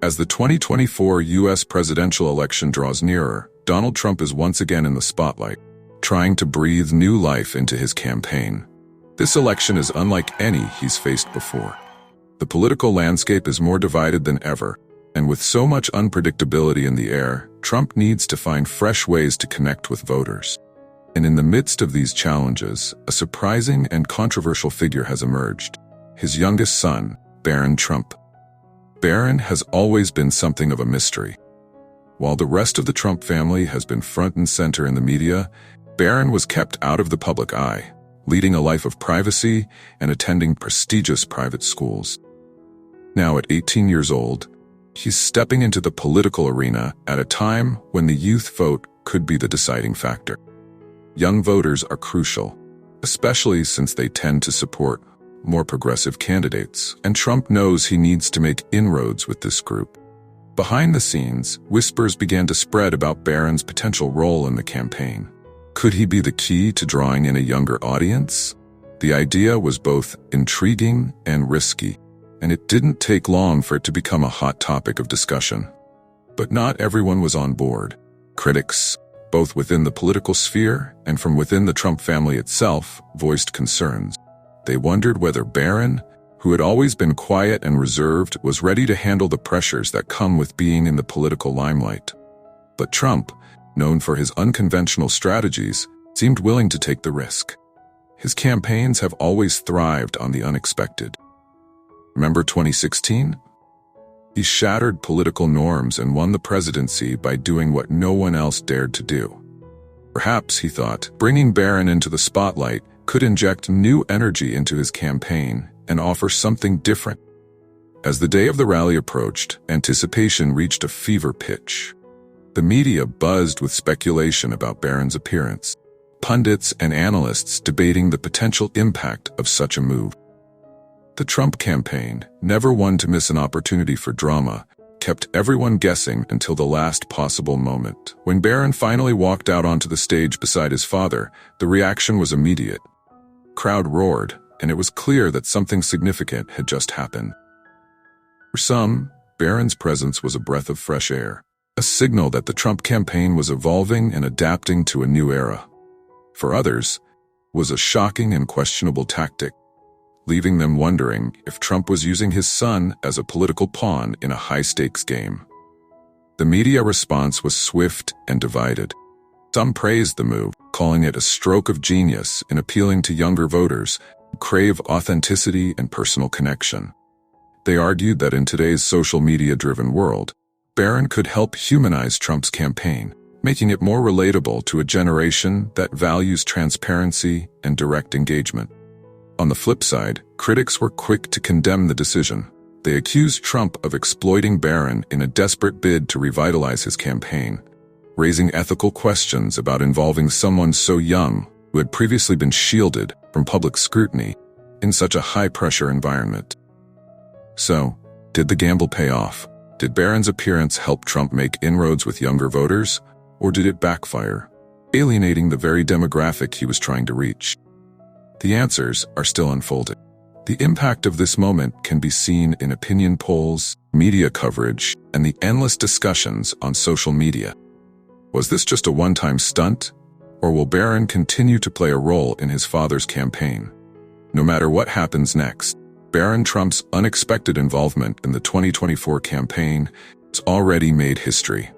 As the 2024 U.S. presidential election draws nearer, Donald Trump is once again in the spotlight, trying to breathe new life into his campaign. This election is unlike any he's faced before. The political landscape is more divided than ever, and with so much unpredictability in the air, Trump needs to find fresh ways to connect with voters. And in the midst of these challenges, a surprising and controversial figure has emerged: his youngest son, Barron Trump. Barron has always been something of a mystery. While the rest of the Trump family has been front and center in the media, Barron was kept out of the public eye, leading a life of privacy and attending prestigious private schools. Now at 18 years old, he's stepping into the political arena at a time when the youth vote could be the deciding factor. Young voters are crucial, especially since they tend to support more progressive candidates, and Trump knows he needs to make inroads with this group. Behind the scenes, whispers began to spread about Barron's potential role in the campaign. Could he be the key to drawing in a younger audience? The idea was both intriguing and risky, and it didn't take long for it to become a hot topic of discussion. But not everyone was on board. Critics, both within the political sphere and from within the Trump family itself, voiced concerns. They wondered whether Barron, who had always been quiet and reserved, was ready to handle the pressures that come with being in the political limelight. But Trump, known for his unconventional strategies, seemed willing to take the risk. His campaigns have always thrived on the unexpected. Remember 2016? He shattered political norms and won the presidency by doing what no one else dared to do. Perhaps, he thought, bringing Barron into the spotlight could inject new energy into his campaign and offer something different. As the day of the rally approached, anticipation reached a fever pitch. The media buzzed with speculation about Barron's appearance, pundits and analysts debating the potential impact of such a move. The Trump campaign, never one to miss an opportunity for drama, kept everyone guessing until the last possible moment. When Barron finally walked out onto the stage beside his father, the reaction was immediate. Crowd roared, and it was clear that something significant had just happened. For some, Barron's presence was a breath of fresh air, a signal that the Trump campaign was evolving and adapting to a new era. For others, it was a shocking and questionable tactic, leaving them wondering if Trump was using his son as a political pawn in a high-stakes game. The media response was swift and divided. Some praised the move, calling it a stroke of genius in appealing to younger voters who crave authenticity and personal connection. They argued that in today's social media-driven world, Barron could help humanize Trump's campaign, making it more relatable to a generation that values transparency and direct engagement. On the flip side, critics were quick to condemn the decision. They accused Trump of exploiting Barron in a desperate bid to revitalize his campaign, raising ethical questions about involving someone so young who had previously been shielded from public scrutiny in such a high-pressure environment. So, did the gamble pay off? Did Barron's appearance help Trump make inroads with younger voters, or did it backfire, alienating the very demographic he was trying to reach? The answers are still unfolding. The impact of this moment can be seen in opinion polls, media coverage, and the endless discussions on social media. Was this just a one-time stunt, or will Barron continue to play a role in his father's campaign? No matter what happens next, Barron Trump's unexpected involvement in the 2024 campaign has already made history.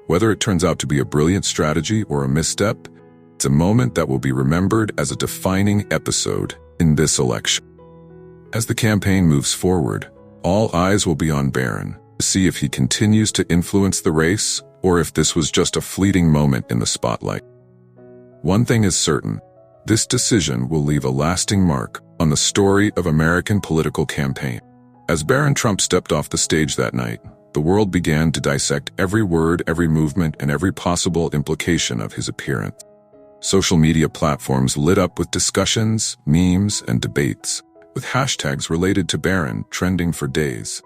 Whether it turns out to be a brilliant strategy or a misstep, it's a moment that will be remembered as a defining episode in this election. As the campaign moves forward, all eyes will be on Barron to see if he continues to influence the race or if this was just a fleeting moment in the spotlight. One thing is certain: this decision will leave a lasting mark on the story of American political campaign. As Barron Trump stepped off the stage that night, the world began to dissect every word, every movement, and every possible implication of his appearance. Social media platforms lit up with discussions, memes, and debates, with hashtags related to Barron trending for days.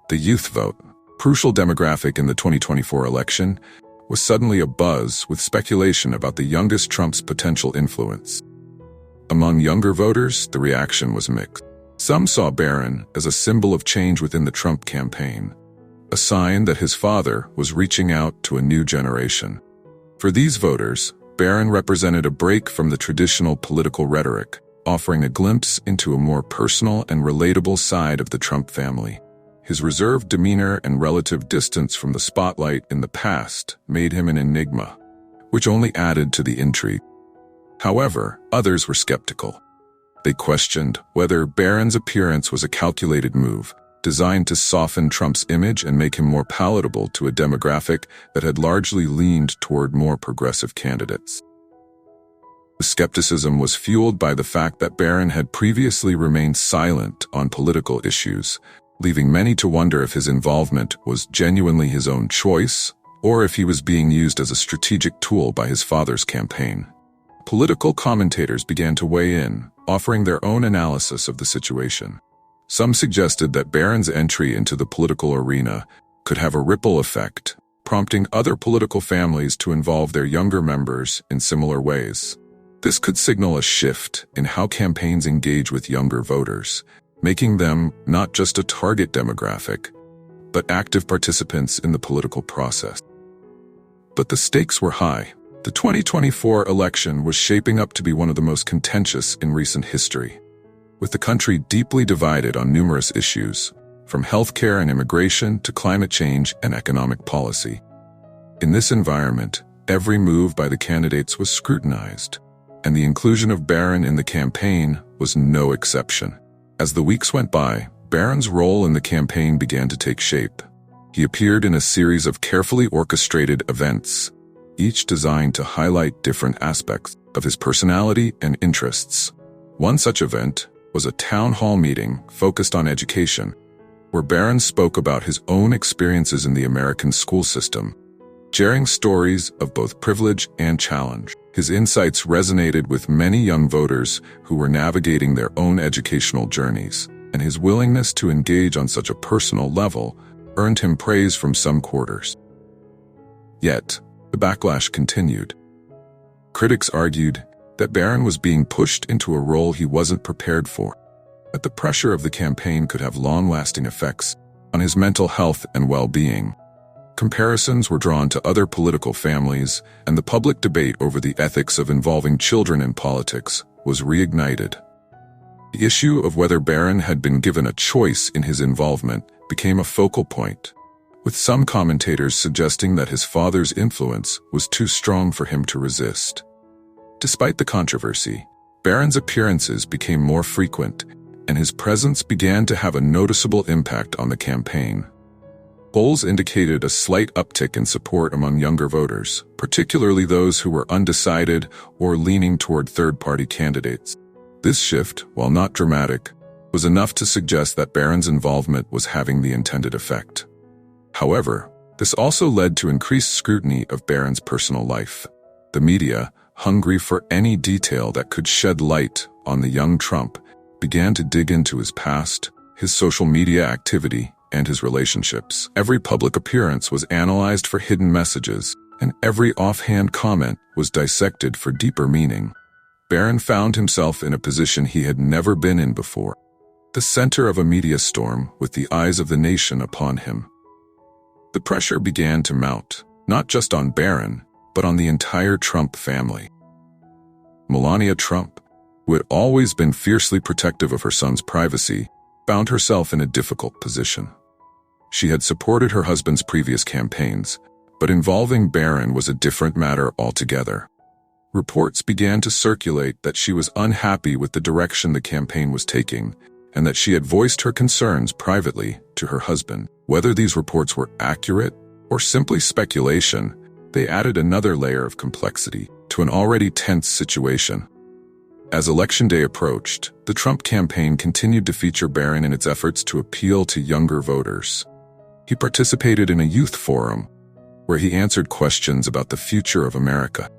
The youth vote, crucial demographic in the 2024 election, was suddenly abuzz with speculation about the youngest Trump's potential influence. Among younger voters, the reaction was mixed. Some saw Barron as a symbol of change within the Trump campaign, a sign that his father was reaching out to a new generation. For these voters, Barron represented a break from the traditional political rhetoric, offering a glimpse into a more personal and relatable side of the Trump family. His reserved demeanor and relative distance from the spotlight in the past made him an enigma, which only added to the intrigue. However, others were skeptical. They questioned whether Barron's appearance was a calculated move, designed to soften Trump's image and make him more palatable to a demographic that had largely leaned toward more progressive candidates. The skepticism was fueled by the fact that Barron had previously remained silent on political issues, leaving many to wonder if his involvement was genuinely his own choice or if he was being used as a strategic tool by his father's campaign. Political commentators began to weigh in, offering their own analysis of the situation. Some suggested that Barron's entry into the political arena could have a ripple effect, prompting other political families to involve their younger members in similar ways. This could signal a shift in how campaigns engage with younger voters, making them not just a target demographic, but active participants in the political process. But the stakes were high. The 2024 election was shaping up to be one of the most contentious in recent history, with the country deeply divided on numerous issues, from healthcare and immigration to climate change and economic policy. In this environment, every move by the candidates was scrutinized, and the inclusion of Barron in the campaign was no exception. As the weeks went by, Barron's role in the campaign began to take shape. He appeared in a series of carefully orchestrated events, each designed to highlight different aspects of his personality and interests. One such event was a town hall meeting focused on education, where Barron spoke about his own experiences in the American school system, sharing stories of both privilege and challenge. His insights resonated with many young voters who were navigating their own educational journeys, and his willingness to engage on such a personal level earned him praise from some quarters. Yet, the backlash continued. Critics argued that Barron was being pushed into a role he wasn't prepared for, that the pressure of the campaign could have long-lasting effects on his mental health and well-being. Comparisons were drawn to other political families, and the public debate over the ethics of involving children in politics was reignited. The issue of whether Barron had been given a choice in his involvement became a focal point, with some commentators suggesting that his father's influence was too strong for him to resist. Despite the controversy, Barron's appearances became more frequent, and his presence began to have a noticeable impact on the campaign. Polls indicated a slight uptick in support among younger voters, particularly those who were undecided or leaning toward third-party candidates. This shift, while not dramatic, was enough to suggest that Barron's involvement was having the intended effect. However, this also led to increased scrutiny of Barron's personal life. The media, hungry for any detail that could shed light on the young Trump, began to dig into his past, his social media activity, and his relationships. Every public appearance was analyzed for hidden messages, and every offhand comment was dissected for deeper meaning. Barron found himself in a position he had never been in before, the center of a media storm with the eyes of the nation upon him. The pressure began to mount, not just on Barron, but on the entire Trump family. Melania Trump, who had always been fiercely protective of her son's privacy, found herself in a difficult position. She had supported her husband's previous campaigns, but involving Barron was a different matter altogether. Reports began to circulate that she was unhappy with the direction the campaign was taking, and that she had voiced her concerns privately to her husband. Whether these reports were accurate or simply speculation, they added another layer of complexity to an already tense situation. As Election Day approached, the Trump campaign continued to feature Barron in its efforts to appeal to younger voters. He participated in a youth forum where he answered questions about the future of America,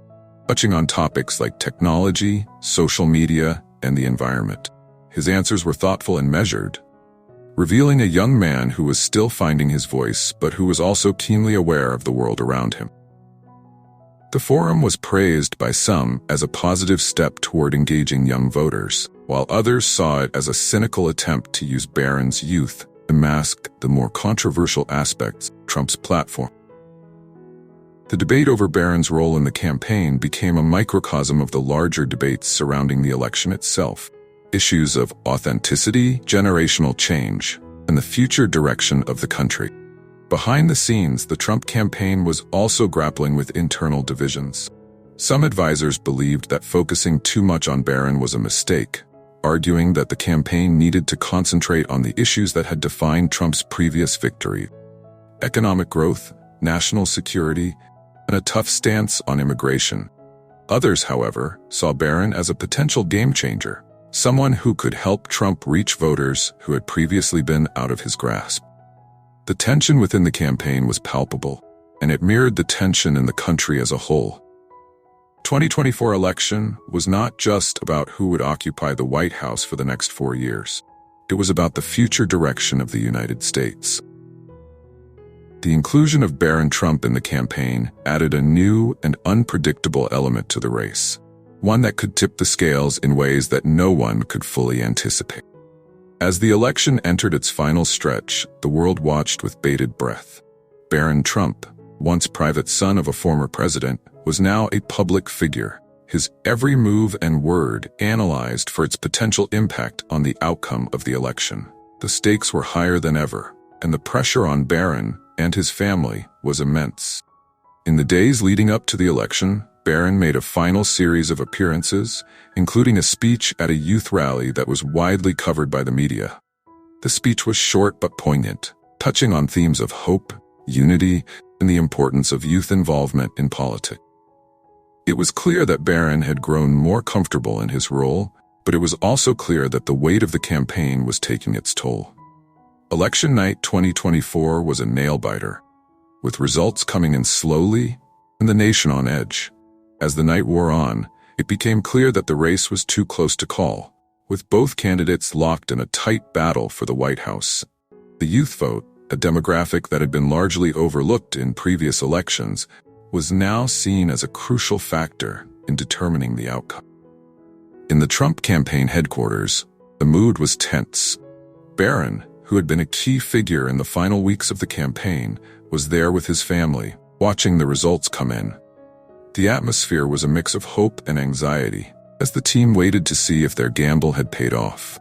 touching on topics like technology, social media, and the environment. His answers were thoughtful and measured, revealing a young man who was still finding his voice but who was also keenly aware of the world around him. The forum was praised by some as a positive step toward engaging young voters, while others saw it as a cynical attempt to use Barron's youth and masked the more controversial aspects of Trump's platform. The debate over Barron's role in the campaign became a microcosm of the larger debates surrounding the election itself. Issues of authenticity, generational change, and the future direction of the country. Behind the scenes, the Trump campaign was also grappling with internal divisions. Some advisors believed that focusing too much on Barron was a mistake, arguing that the campaign needed to concentrate on the issues that had defined Trump's previous victory: economic growth, national security, and a tough stance on immigration. Others, however, saw Barron as a potential game-changer, someone who could help Trump reach voters who had previously been out of his grasp. The tension within the campaign was palpable, and it mirrored the tension in the country as a whole. 2024 election was not just about who would occupy the White House for the next 4 years. It was about the future direction of the United States. The inclusion of Barron Trump in the campaign added a new and unpredictable element to the race, one that could tip the scales in ways that no one could fully anticipate. As the election entered its final stretch, the world watched with bated breath. Barron Trump, once private son of a former president, was now a public figure, his every move and word analyzed for its potential impact on the outcome of the election. The stakes were higher than ever, and the pressure on Barron and his family was immense. In the days leading up to the election, Barron made a final series of appearances, including a speech at a youth rally that was widely covered by the media. The speech was short but poignant, touching on themes of hope, unity, and the importance of youth involvement in politics. It was clear that Barron had grown more comfortable in his role, but it was also clear that the weight of the campaign was taking its toll. Election night 2024 was a nail-biter, with results coming in slowly and the nation on edge. As the night wore on, it became clear that the race was too close to call, with both candidates locked in a tight battle for the White House. The youth vote, a demographic that had been largely overlooked in previous elections, was now seen as a crucial factor in determining the outcome. In the Trump campaign headquarters, the mood was tense. Barron, who had been a key figure in the final weeks of the campaign, was there with his family, watching the results come in. The atmosphere was a mix of hope and anxiety, as the team waited to see if their gamble had paid off.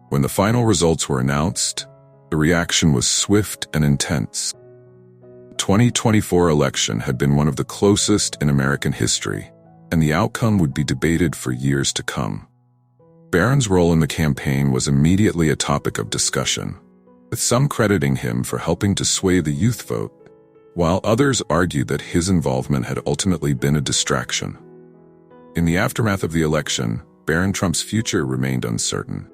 When the final results were announced, the reaction was swift and intense. The 2024 election had been one of the closest in American history, and the outcome would be debated for years to come. Barron's role in the campaign was immediately a topic of discussion, with some crediting him for helping to sway the youth vote, while others argued that his involvement had ultimately been a distraction. In the aftermath of the election, Barron Trump's future remained uncertain.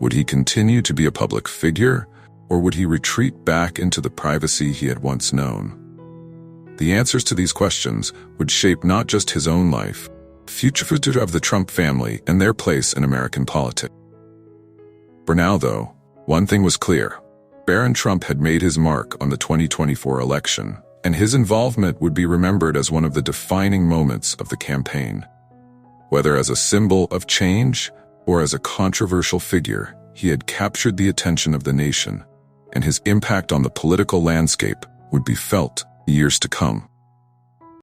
Would he continue to be a public figure, or would he retreat back into the privacy he had once known? The answers to these questions would shape not just his own life, the future of the Trump family and their place in American politics. For now, though, one thing was clear. Barron Trump had made his mark on the 2024 election, and his involvement would be remembered as one of the defining moments of the campaign. Whether as a symbol of change or as a controversial figure, he had captured the attention of the nation, and his impact on the political landscape would be felt years to come.